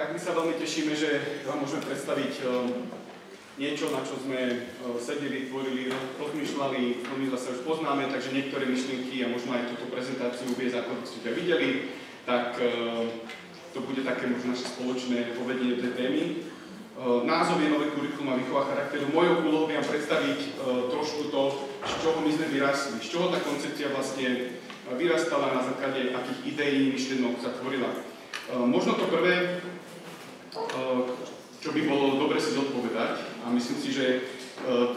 Tak my sa veľmi tešíme, že vám môžeme predstaviť niečo, na čo sme sedeli, tvorili, rozmýšľali, my sa už poznáme, takže niektoré myšlienky a možno aj túto prezentáciu viesť, ako ste to videli, tak to bude také možno naše spoločné povedenie tej témy. Názov je Nové kurikulum a výchova charakteru. Mojou úlohou je vám predstaviť trošku to, z čoho my sme vyrastli, z čoho tá koncepcia vlastne vyrastala, na základe akých ideí, myšlienok sa tvorila. Možno to prvé, čo by bolo dobre si zodpovedať, a myslím si, že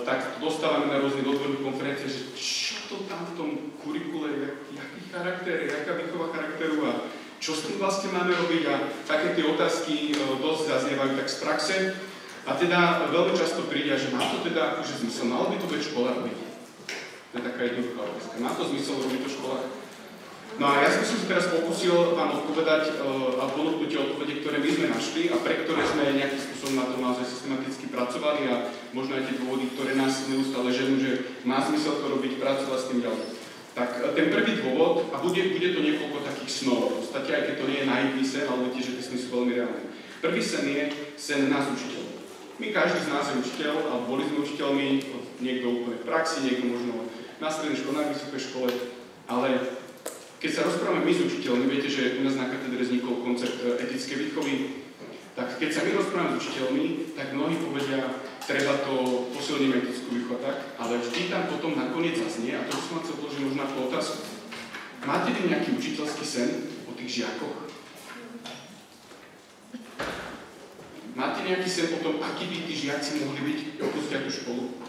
tak dostávame na rôznych odborných konferenciách, že čo to tam v tom kurikule, jaký charakter, jaká výchova charakteru a čo s tým vlastne máme robiť, a také tie otázky dosť zaznievajú tak z praxe. A teda veľmi často príde, že má to teda akože zmysel, malo by to byť škola robiť. To je taká jednoduchá otázka. Má to zmysel robiť to škola? No a ja som si teraz pokúsil vám odpovedať a ponúknuť tie odpovede, ktoré my sme našli a pre ktoré sme nejakým spôsobom na tom naozaj systematicky pracovali, a možno aj tie dôvody, ktoré nás neustále ženú, že má zmysel to robiť, pracovať s tým ďalej. Tak ten prvý dôvod, a bude to niekoľko takých snov, v podstate aj keď to nie je naivný sen, ale viete, že tie sny sú veľmi reálne. Prvý sen je sen nás učiteľov. My každý z nás je učiteľ, alebo boli sme učiteľmi, niekto úplne v praxi, niekto možno na strednej škole, na vysokej škole, ale keď sa rozprávame my s učiteľmi, viete, že u nás na katedre vznikol koncept etickej výchovy, tak keď sa my rozprávame s učiteľmi, tak mnohí povedia, treba to posilniť etickú výchovu, tak, ale vždy tam potom nakoniec zaznie, a to som vám chcel položiť možno ako otázku. Máte vy nejaký učiteľský sen o tých žiakoch? Máte nejaký sen o tom, akí by tí žiaci mohli byť, opustia tú školu?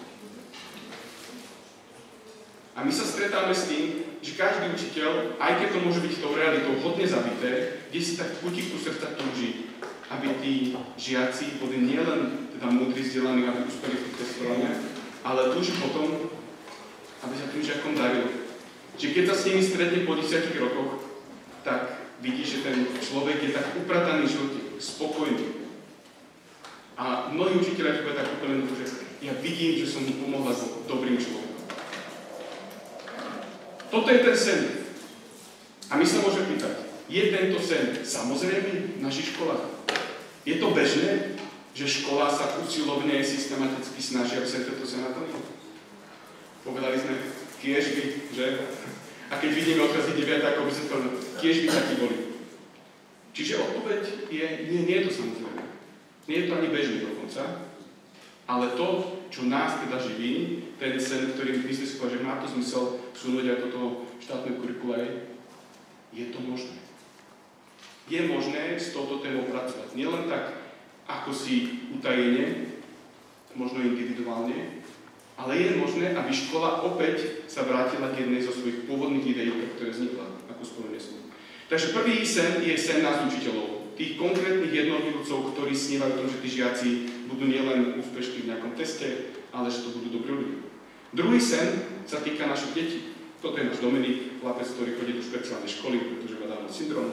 A my sa stretávame s tým, že každý učiteľ, aj keď to môže byť tou realitou hodne zabité, kde si tak v kutiku srdca túži, aby tí žiaci boli nielen teda múdri, vzdelaní, aby uspeli v tých testovaniach, ale túži potom, aby sa tým žiakom darilo. Že keď sa s nimi stretne po 10 rokoch, tak vidí, že ten človek je tak uprataný v živote, spokojný. A mnohí učiteľia povedia tak úplne, že ja vidím, že som mu pomohla s dobrým človekom. Toto je ten sen. A my sa môžeme pýtať, je tento sen samozrejme v našich školách? Je to bežné, že škola sa usilovne systematicky snaží, aby sa tento sen naplnil? Povedali sme, kiež by, že? A keď vidíme odkazy 9, ako by sa to kiež by takí boli. Čiže odpoveď je, nie je to samozrejme. Nie je to ani bežné dokonca, ale to, čo nás teda živí, ten sen, ktorý my sme si povedali, že má to zmysel vsunúť aj toto štátne kurikule, je to možné. Je možné s touto témou pracovať. Nielen tak, ako si utajene, možno individuálne, ale je možné, aby škola opäť sa vrátila k jednej zo svojich pôvodných ideí, ktoré vznikla, ako spomenuli sme. Takže prvý sen je sen nás učiteľov. Tých konkrétnych jednotlivcov, ktorí snívajú o tom, že tí žiaci budú nielen úspešní v nejakom teste, ale že to budú dobrí ľudia. Druhý sen sa týka našich detí. Toto je náš Dominik, chlapec, ktorý chodí do špeciálnej školy, pretože má Downov syndrom.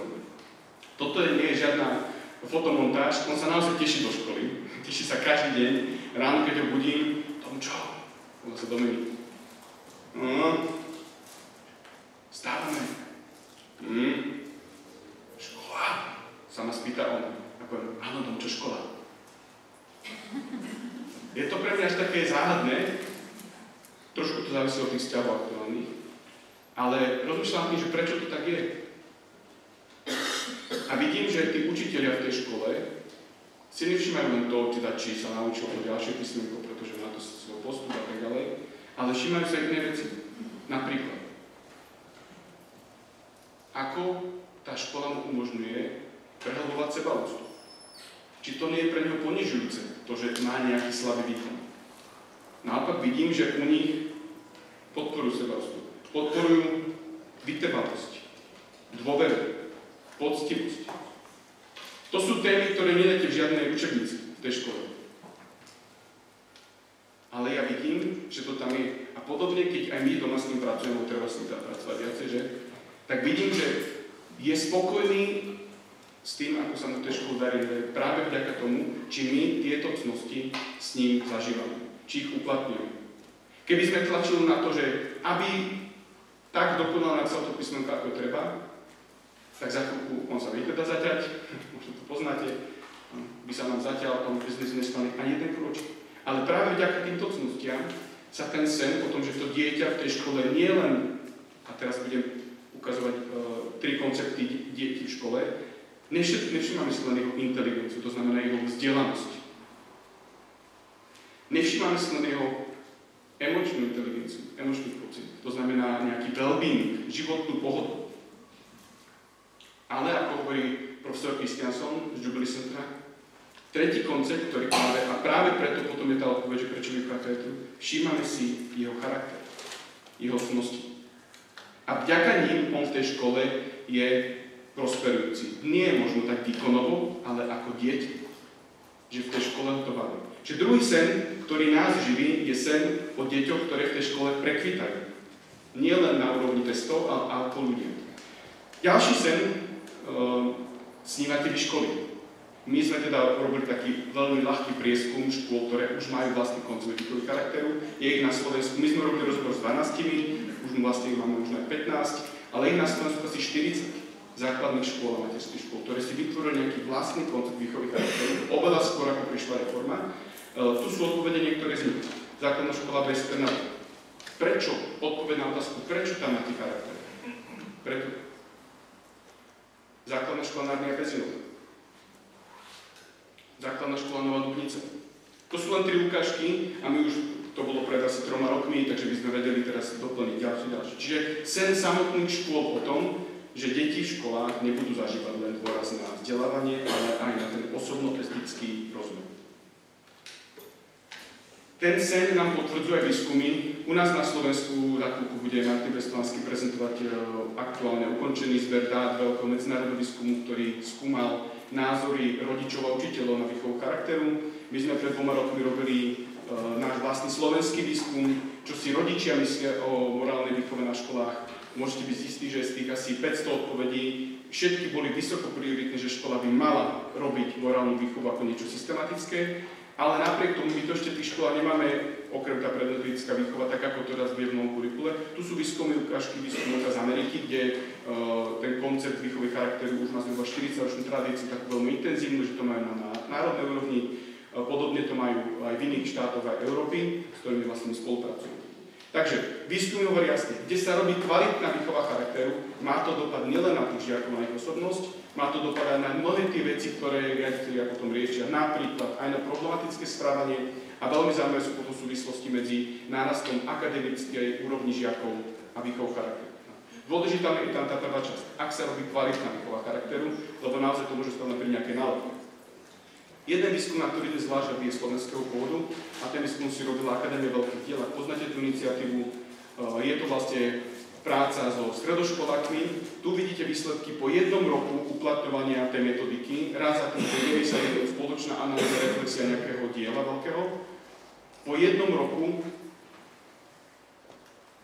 Toto nie je žiadna fotomontáž, on sa naozaj teší do školy. Teší sa každý deň. Ráno, keď ho budím, tom čo? On sa Dominik. Stávame. Škola? Sa ma spýta on. A poviem, áno, Domčo, škola. Je to pre mňa až také záhadné, trošku to závisí od tých vzťahov aktuálnych, ale rozmýšľam tým, že prečo to tak je. A vidím, že tí učitelia v tej škole si nevšímajú len to, či sa naučil to ďalšie písmenko, pretože má to svoj postup a tak ďalej, ale všímajú sa iné veci. Napríklad, ako tá škola mu umožňuje prehlbovať sebaúctu. Či to nie je pre neho ponižujúce, to, že má nejaký slabý výkon. Naopak vidím, že u nich podporujú sebaúctu. Podporujú vytrvalosť, dôveru, poctivosť. To sú témy, ktoré nedáte v žiadnej učebnici v tej škole. Ale ja vidím, že to tam je. A podobne, keď aj my doma s tým pracujeme, treba s tým pracovať viacej, že? Tak vidím, že je spokojný s tým, ako sa mu tej škole darí, práve vďaka tomu, či my tieto cnosti s ním zažívame, či ich uplatňujeme. Keby sme tlačili na to, že aby tak dokonal napísal to písmenko, ako treba, tak za chvíľku on sa vie teda zaťať, možno to poznáte, By sa nám zatiaľ tam sme nestali ani jeden kročík. Ale práve vďaka týmto cnostiam sa ten sen o tom, že to dieťa v tej škole nie len, a teraz budem ukazovať 3 koncepty detí v škole, nevšímame si len jeho inteligenciu, to znamená jeho vzdelanosť. Nevšímame si len jeho emočnú inteligenciu, emočný pocit, to znamená nejaký well-being, životnú pohodu. Ale ako hovorí profesor Christianson z Jubilee Centra, tretí koncept, ktorý práve preto potom je tá odpoveď, že prečo vychádza tu, všímame si jeho charakter, jeho cnosti. A vďaka ním on v tej škole je prosperujúci. Nie je možno tak výkonovo, ale ako dieťa. Že v tej škole to baví. Že druhý sen, ktorý nás živí, je sen o deťoch, ktoré v tej škole prekvitajú. Nie len na úrovni testov, ale ako ľudia. Ďalší sen snívate vy školy. My sme teda robili taký veľmi ľahký prieskum škôl, ktoré už majú vlastný koncept výchovy charakteru. Je ich na Slovensku. My sme robili rozhovor s 12, už vlastne máme možno aj 15, ale ich na Slovensku asi 40 základných škôl a materských škôl, ktoré si vytvorili nejaký vlastný koncept výchovy charakteru, oveľa skôr ako prišla reforma. Tu sú odpovede niektoré z nich. Základná škola bez penálty. Prečo? Odpoveď na otázku, prečo tam máte charakter? Preto. Základná škola Narnia Pezinov. Základná škola Nová Dubnica. To sú len 3 ukážky a my už to bolo pred asi 3 rokmi, takže by sme vedeli teraz doplniť ďalšie. Čiže sen samotných škôl o tom, že deti v školách nebudú zažívať len dôraz na vzdelávanie, ale aj na ten osobno-estický rozmer. Ten sen nám potvrdzuje výskumy. U nás na Slovensku za chvíľku bude Martin Bestovanský prezentovať aktuálne ukončený zber dát veľkého medzinárodného výskumu, ktorý skúmal názory rodičov a učiteľov na výchovu charakteru. My sme pred 2 rokmi robili náš vlastný slovenský výskum, čo si rodičia myslia o morálnej výchove na školách. Môžete byť istí, že z tých asi 500 odpovedí všetky boli vysoko prioritné, že škola by mala robiť morálnu výchovu ako niečo systematické, ale napriek tomu my to ešte v tých školách nemáme, okrem tá predmetodická výchova, tak ako to raz v jednom kurikule. Tu sú výskumy ukážky výskumov z Ameriky, kde ten koncept výchovy charakteru už má zhruba 40-ročnú tradíciu, tak veľmi intenzívnu, že to majú na národnej úrovni. Podobne to majú aj v iných štátoch aj Európy, s ktorými vlastne spolupracujú. Takže výskumy hovorí jasne, kde sa robí kvalitná výchova charakteru, má to dopad nielen na tých žiakov, na ich osobnosť, má to dopad aj na mnohé tie veci, ktoré riaditelia potom riešia, napríklad aj na problematické správanie a veľmi zaujímavé sú potom súvislosti medzi nárastom akademickej úrovni žiakov a výchovou charakteru. Dôležitá je tam tá prvá časť, ak sa robí kvalitná výchova charakteru, lebo naozaj to môže stať pri nejakej nálepke. Jeden výskum, na ktorý ide zvlášť, je slovenského pôvodu a ten výskum si robila Akadémia veľkých diel. Ak poznáte tú iniciatívu, je to vlastne práca so stredoškolákmi. Tu vidíte výsledky po 1 roku uplatňovania tej metodiky. Raz za tým deje sa spoločná analýza, reflexia nejakého diela veľkého. Po 1 roku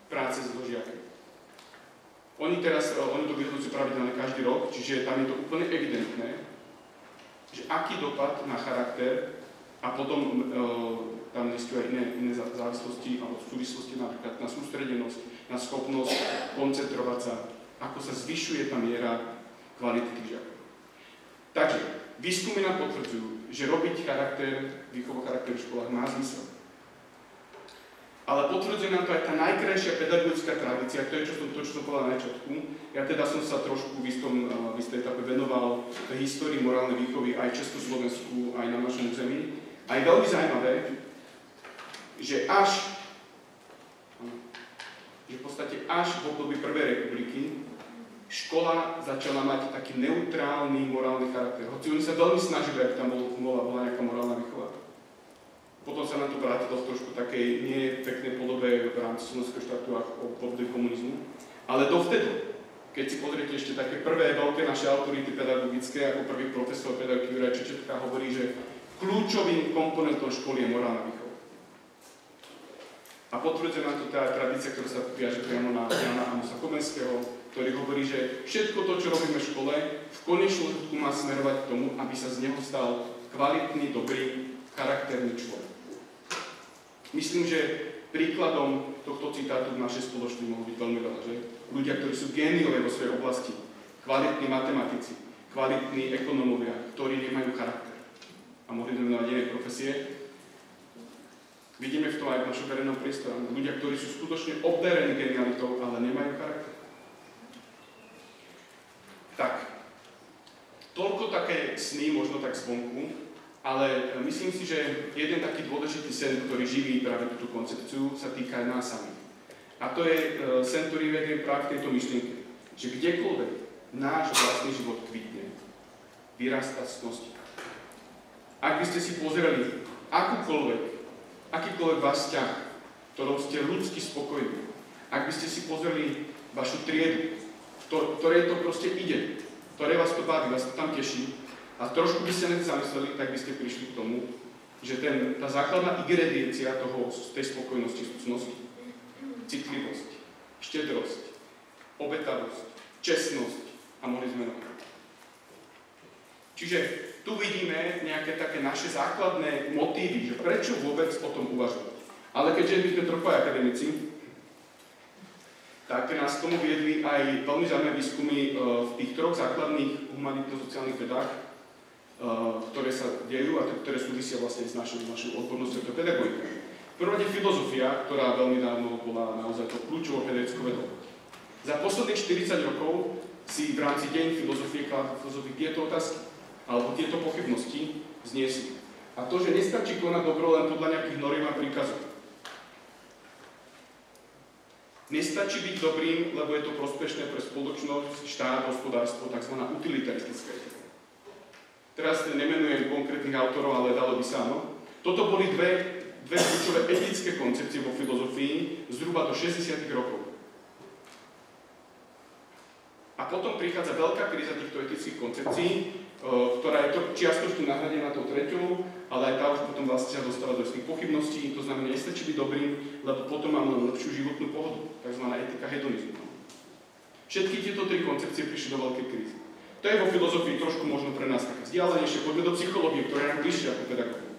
práce s žiakmi. Oni to vyhodnocujú pravidelne každý rok, čiže tam je to úplne evidentné, že aký dopad na charakter a potom tam existujú aj iné závislosti alebo súvislosti, napríklad na sústredenosť, na schopnosť koncentrovať sa, ako sa zvyšuje tá miera kvality tých žiakov. Takže výskumy nám potvrdzujú, že robiť výchovu charakteru v školách má zmysel. Ale potvrdzuje nám to aj tá najkrajšia pedagogická tradícia, to je to, čo som povedal na začiatku. Ja teda som sa trošku v istej etape venoval tej histórii morálnej výchovy aj v Československu, aj na našom území. A je veľmi zaujímavé, že v podstate až v období Prvej republiky škola začala mať taký neutrálny morálny charakter. Hoci oni sa veľmi snažili, aby tam bola nejaká morálna výchova. Potom sa nám to vrátilo v trošku takej nepeknej podobe v rámci slovenského štátu ako v období komunizmu. Ale dovtedy, keď si pozriete ešte také prvé veľké naše autority pedagogické, ako prvý profesor pedagogiky Juraj Čečetka hovorí, že kľúčovým komponentom školy je morálna výchova. A potvrdzuje nám to tá tradícia, ktorá sa viaže priamo na Jana Amosa Komenského, ktorý hovorí, že všetko to, čo robíme v škole, v konečnom dôsledku má smerovať k tomu, aby sa z neho stal kvalitný, dobrý, charakterný človek. Myslím, že príkladom tohto citátu v našej spoločnosti mohol byť veľmi veľa, že? Ľudia, ktorí sú géniové vo svojej oblasti, kvalitní matematici, kvalitní ekonómovia, ktorí nemajú charakter. a mohli sme menovať iné profesie. Vidíme v tom aj v našom verejnom priestore. Ľudia, ktorí sú skutočne obdarení genialitou, ale nemajú charakter. Tak, toľko také sny, možno tak zvonku, ale myslím si, že jeden taký dôležitý sen, ktorý živí práve túto koncepciu, sa týka aj nás samých. A to je sen, ktorý vedie práve v tejto myšlienke, že kdekoľvek náš vlastný život kvitne, vyrastá z cnosti. Ak by ste si pozreli akýkoľvek váš vzťah, v ktorom ste ľudsky spokojní, ak by ste si pozreli vašu triedu, ktorej to proste ide, ktoré vás to baví, vás to tam teší, a trošku by ste zamysleli, tak by ste prišli k tomu, že tá základná ingrediencia tej spokojnosti sú cnosti, citlivosť, štedrosť, obetavosť, čestnosť a mohli sme navrať. Čiže tu vidíme nejaké také naše základné motívy, že prečo vôbec o tom uvažovať. Ale keďže my sme trochu akademici, tak nás k tomu viedli aj veľmi zaujímavé výskumy v tých troch základných humanitno-sociálnych vedách, ktoré sa dejú a ktoré súvisia vlastne s našou odbornosťou do pedagogika. V prvom rade filozofia, ktorá veľmi dávno bola naozaj to kľúčovou pedagogickou vedou. Za posledných 40 rokov si v rámci deň filozofie tieto otázky alebo tieto pochybnosti zniesli. A to, že nestačí konať dobro len podľa nejakých noriem a príkazov. Nestačí byť dobrým, lebo je to prospešné pre spoločnosť, štát, hospodárstvo, tzv. Utilitaristická etika. Teraz nemenujem konkrétnych autorov, ale dalo by sa, áno. Toto boli dve kľúčové etické koncepcie vo filozofii zhruba do 60. rokov. A potom prichádza veľká kríza týchto etických koncepcií, ktorá je čiastočne nahradená tou treťou, ale aj tá už potom vlastne sa dostáva do istých pochybností, to znamená, nestačí byť dobrým, lebo potom máme lepšiu životnú pohodu, tzv. Etika hedonizmu. Všetky tieto tri koncepcie prišli do veľkej krízy. To je vo filozofii trošku možno pre nás také vzdialenejšie. Poďme do psychológie, ktorá je nám bližšia ako pedagógia.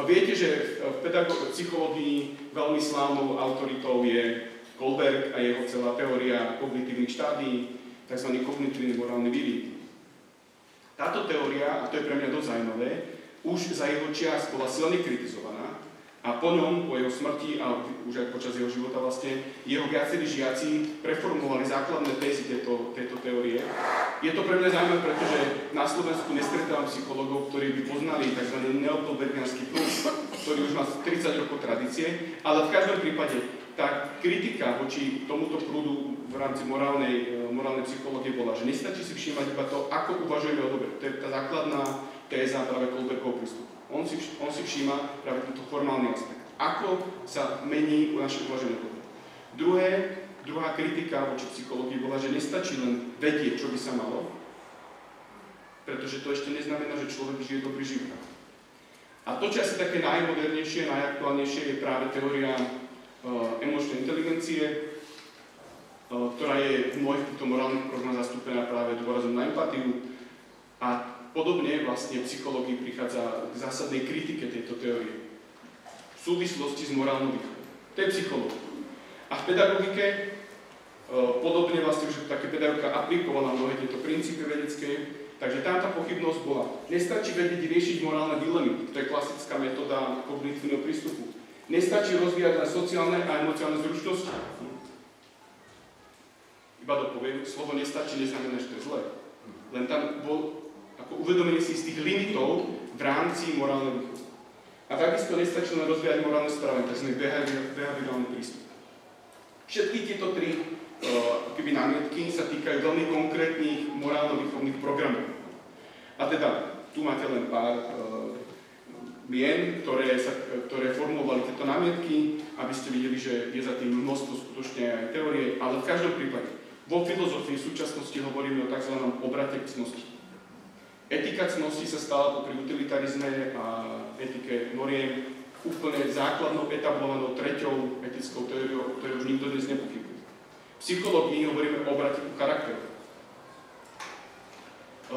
Viete, že v psychológii veľmi slávnou autoritou je Kohlberg a jeho celá teória kognitívnych štádií, tzv. Kognitívne morálne výviny. Táto teória, a to je pre mňa dosť zaujímavé, už za jeho čias bola silne kritizovaná a po ňom, po jeho smrti a už aj počas jeho života vlastne, jeho viacerí žiaci preformulovali základné tézy tejto teórie. Je to pre mňa zaujímavé, pretože na Slovensku nestretávam psychológov, ktorí by poznali tzv. Neopoldbergianský prúd, ktorý už má 30 rokov tradície, ale v každom prípade tá kritika voči tomuto prúdu v rámci morálnej psychológie bola, že nestačí si všímať iba to, ako uvažujeme o dobre. To je tá základná téza práve Kohlbergovho prístupu. On si všíma práve tento formálny aspekt. Ako sa mení naše uvaženie o dobre. Druhá kritika voči psychológii bola, že nestačí len vedieť, čo by sa malo, pretože to ešte neznamená, že človek žije dobrý život. A to, čo asi také najmodernejšie, najaktuálnejšie, je práve teória emočnej inteligencie, ktorá je v mnohých týchto morálnych programoch zastúpená práve dôrazom na empatiu. A podobne vlastne v psychológii prichádza k zásadnej kritike tejto teórie v súvislosti s morálnou výchovou. To je psychológia. A v pedagogike podobne vlastne už také pedagogika aplikovala mnohé tieto princípy vedecké, takže tam tá pochybnosť bola. Nestačí vedieť riešiť morálne dilemy, to je klasická metóda kognitívneho prístupu. Nestačí rozvíjať len sociálne a emocionálne zručnosti. Iba dopoviem, slovo nestačí neznamená, že to je zlé. Len tam bol ako uvedomenie si z tých limitov v rámci morálnej výchovy. A takisto nestačí len rozvíjať morálne správanie, tzv. Behaviorálny prístup. Všetky tieto tri námietky sa týkajú veľmi konkrétnych morálno-výchovných programov. A teda, tu máte len pár mien, ktoré formulovali tieto námietky, aby ste videli, že je za tým množstvo skutočne aj teórie, ale v každom prípade vo filozofii v súčasnosti hovoríme o tzv. Obrate k cnosti. Etika cnosti sa stala popri utilitarizme a etike noriem úplne základnou etablovanou treťou etickou teóriou, o ktorej už nikto dnes nepochybuje. V psychológii hovoríme o obrate ku charakteru.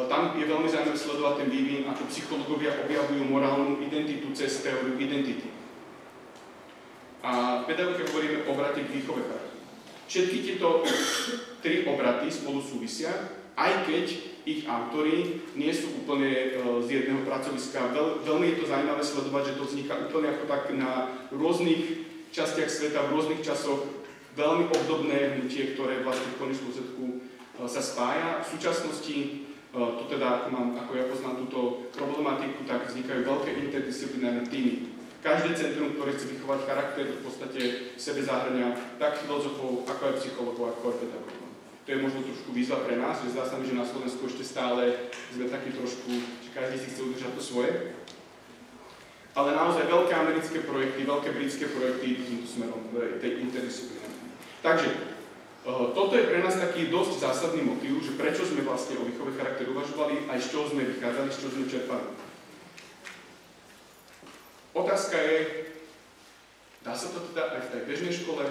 Tam je veľmi zaujímavé sledovať ten vývin, ako psychológovia objavujú morálnu identitu cez teóriu identity. A v pedagogike hovoríme o obrate k výchove charakteru. Všetky tieto tri obraty spolu súvisia, aj keď ich autori nie sú úplne z jedného pracoviska. Veľmi je to zaujímavé sledovať, že to vzniká úplne ako tak na rôznych častiach sveta, v rôznych časoch, veľmi obdobné hnutie, ktoré vlastne v konečnom dôsledku sa spája. V súčasnosti, to teda, ako ja poznám túto problematiku, tak vznikajú veľké interdisciplinárne týmy. Každé centrum, ktoré chce vychovať charakter, v podstate v sebe zahrania tak filozofov, ako aj psychologov, ako aj pedagogov. To je možno trošku výzva pre nás, že zdá sa mi, že na Slovensku ešte stále sme takí trošku, že každý si chce udržať to svoje. Ale naozaj veľké americké projekty, veľké britské projekty týmto smerom tej interdisciplinárnej. Takže toto je pre nás taký dosť zásadný motív, že prečo sme vlastne o výchove charakteru uvažovali, aj z čoho sme vychádzali, z čoho sme čerpali. Otázka je, dá sa to teda aj v tej bežnej škole?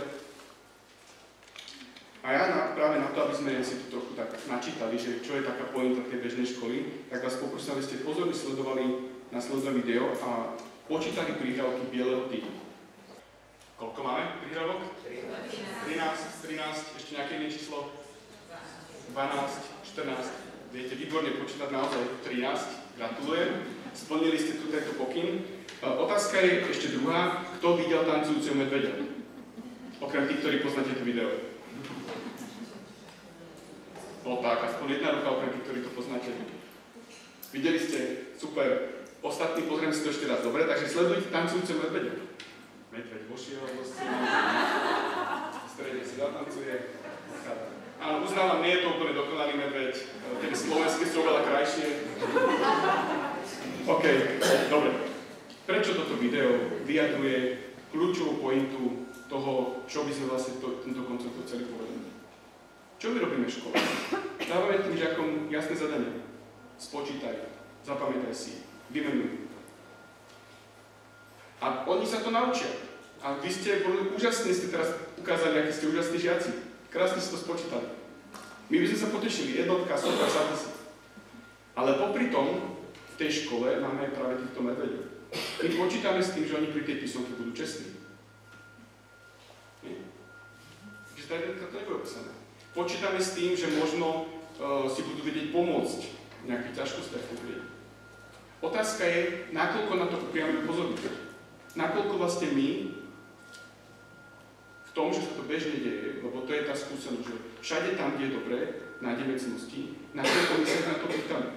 A ja práve na to, aby sme si to trochu tak načítali, že čo je taká pointa tej bežnej školy, tak vás poprosím, aby ste pozorne sledovali následné video a počítali príhrávky bieleho týmu. Koľko máme príhrávok? 13, ešte nejaké iné číslo? 12, 14, viete výborne počítať naozaj 13, gratulujem. Splnili ste tu tento pokyn. Otázka je ešte druhá, kto videl tancujúceho medveďa? Okrem tých, ktorí poznáte to video. No tak, aspoň jedna ruka okrem tých, ktorí to poznáte. Videli ste? Super. Ostatní pozriem si to ešte raz. Dobre, takže sledujte tancujúceho medveďa. Medveď vošiel do scény. V strede si zatancuje. Áno, uznávam, nie je to úplne dokonalý medveď. Tie slovenské sú oveľa krajšie. OK, dobre. Prečo toto video vyjadruje kľúčovú pointu toho, čo by sme vlastne tento konceptu chceli povedať? Čo my robíme v škole? Dávame tým žiakom jasné zadanie. Spočítaj, zapamätaj si, vymenuj. A oni sa to naučia. A vy ste úžasní, ste teraz ukázali, akí ste úžasní žiaci. Krásne si to spočítali. My by sme sa potešili, jednotka, super, sadli. Ale popri tom, v tej škole máme aj práve týchto medveďov. My počítame s tým, že oni pri tej písomke budú čestní. Nie? Že tá jednotka to nebude opísané. Počítame s tým, že možno si budú vedieť pomôcť v nejakých ťažkostiach v tej. Otázka je, nakoľko na to upriamujeme pozornosť. Nakoľko vlastne my v tom, že sa to bežne deje, lebo to je tá skúsenosť, že všade tam, kde je dobré, nájdeme cnosti, nakoľko my sa na to pýtame.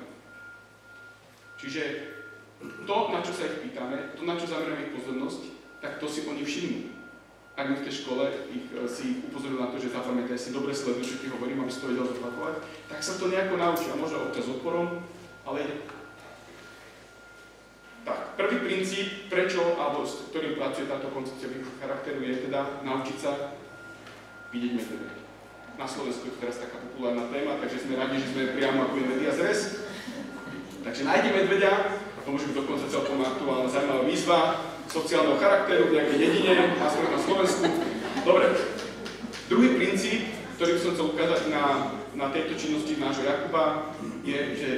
Čiže to, na čo sa ich pýtame, to, na čo zameriame ich pozornosť, tak to si oni všimnú. Ak my v tej škole si ich upozoril na to, že zapamätaj si, dobre sleduj, čo ti hovorím, aby si to vedel zopakovať, tak sa to nejako naučia, možno občas odporom, ale ide. Tak, prvý princíp, prečo, alebo s ktorým pracuje táto koncepcia výchovy charakteru, je teda naučiť sa vidieť medveďa. Na Slovensku je to teraz taká populárna téma, takže sme radi, že sme priamo ako medias res. Takže nájdi medveďa, a to môže byť dokonca celkom aktuálna zaujímavá výzva sociálneho charakteru v nejakej dedine, aspoň na Slovensku. Dobre. Druhý princíp, ktorý by som chcel ukázať na tejto činnosti nášho Jakuba, je, že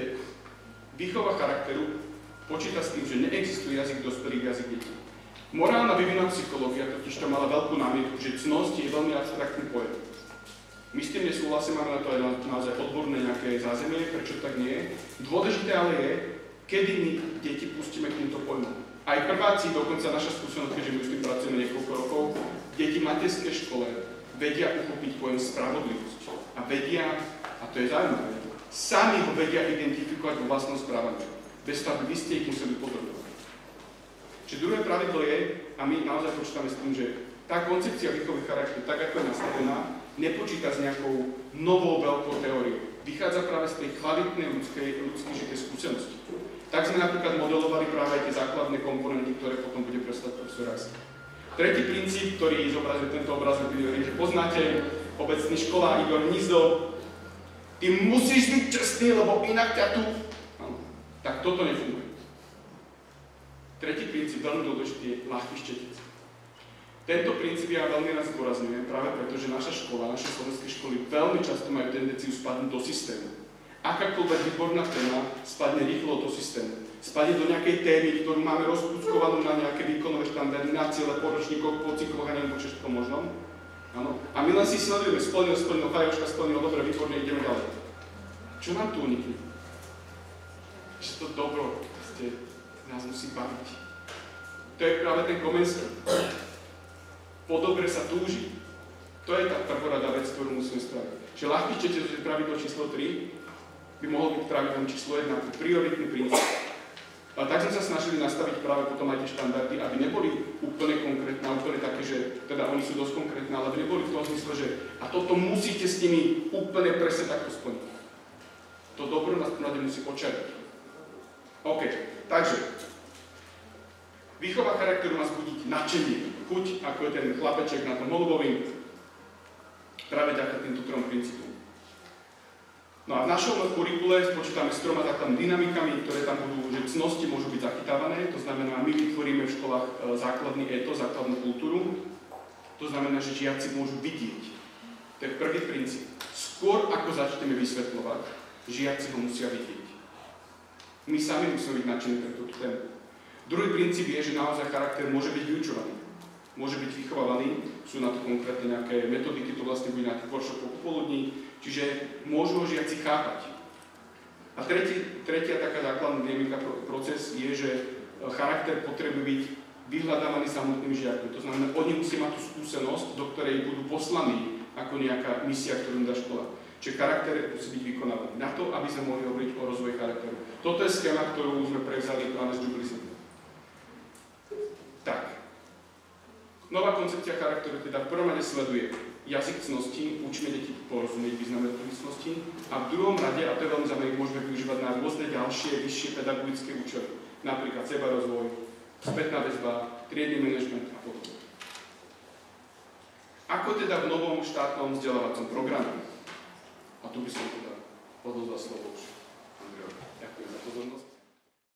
výchova charakteru počíta s tým, že neexistuje jazyk dospelých, jazyk detí. Morálna vývinová psychológia totiž to mala veľkú námietku, že cnosť je veľmi abstraktný pojem. My s tým nesúhlasíme, máme na to aj naozaj odborné nejaké zázemie, prečo tak nie je. Dôležité ale je, kedy my deti pustíme k týmto pojmom. Aj prváci, dokonca naša skúsenosť, keďže my s tým pracujeme niekoľko rokov, deti v materskej škole vedia uchopiť pojem spravodlivosť. A vedia, a to je zaujímavé, sami ho vedia identifikovať vo vlastnom správaní. Bez toho, aby vy ste ich museli pozorovať. Čiže druhé pravidlo je, a my naozaj počítame s tým, že tá koncepcia výchovy charakteru, tak ako je nastavená, nepočíta s nejakou novou veľkou teóriou. Vychádza práve z tej kvalitnej ľudskej žitej skúsenosti. Tak sme napríklad modelovali práve aj tie základné komponenty, ktoré potom bude predstaviť profesor Ras. Tretí princíp, ktorý zobrazuje tento obrazok, že poznáte obecný škola Igor Hnízdo, ty musíš byť čestný, lebo inak ťa tu... Tak toto nefunguje. Tretí princíp, veľmi dôležitý, je ľahký štetec. Tento princíp ja veľmi raz zdôrazňujem, práve preto, že naša škola, naše slovenské školy veľmi často majú tendenciu spadnúť do systému. Akákoľvek výborná téma spadne rýchlo do systému. Spadne do nejakej témy, ktorú máme rozkúckovanú na nejaké výkonové štandardy, na ciele, po ročníkoch, po cykloch a neviem po všetkom možnom. Áno. A my len si sledujeme, splnil, fajočka splnil, dobre, výborne, ideme ďalej. Čo nám tu unikne? Že to dobro nás musí baviť. To je práve ten Komenský. Po dobre sa túži. To je tá prvorada vec, ktorú musíme spraviť. Že ľahký čtete, že pravidlo číslo 3 by mohlo byť pravidlom číslo 1, ako prioritný princíp. A tak sme sa snažili nastaviť práve potom aj tie štandardy, aby neboli úplne konkrétne, úplne také, že teda oni sú dosť konkrétne, ale aby neboli v tom zmysle, že a toto musíte s nimi úplne presne takto splniť. To dobro nás prvom rade musí očariť. OK, takže výchova charakteru má zbudiť nadšenie, chuť, ako je ten chlapeček na tom holubovi, práve ďaká týmto trom princípom. No a v našom kurikule spočítame s 3 základnými dynamikami, ktoré tam budú, že cnosti môžu byť zachytávané, to znamená, my vytvoríme v školách základný étos, základnú kultúru, to znamená, že žiaci môžu vidieť. To je prvý princíp. Skôr ako začneme vysvetľovať, žiaci ho musia vidieť. My sami musíme byť nadšení pre túto tému. Druhý princíp je, že naozaj charakter môže byť vyučovaný. Môže byť vychovávaný, sú na to konkrétne nejaké metodiky, to vlastne bude nejaký workshop popoludní, čiže môžu ho žiaci chápať. A tretia taká základná dynamika proces je, že charakter potrebuje byť vyhľadávaný samotným žiakom. To znamená, oni musí mať tú skúsenosť, do ktorej budú poslaní ako nejaká misia, ktorú im dá škola. Čiže charakter musí byť vykonávaný. Na to, aby sme mohli hovoriť o rozvoji charakteru. Toto je schéma, ktorú sme prevzali práve z Jubilism. Tak. Nová koncepcia charakteru teda v prvom rade sleduje jazyk cnosti, učíme deti porozumieť význame cnosti a v druhom rade, a to je veľmi zaujímavé, môžeme využívať na rôzne ďalšie, vyššie pedagogické účely. Napríklad sebarozvoj, spätná väzba, triedny manažment a podobne. Ako teda v novom štátnom vzdelávacom programe? A tu by som teda odovzdal slovo už Andrejovi. Ďakujem.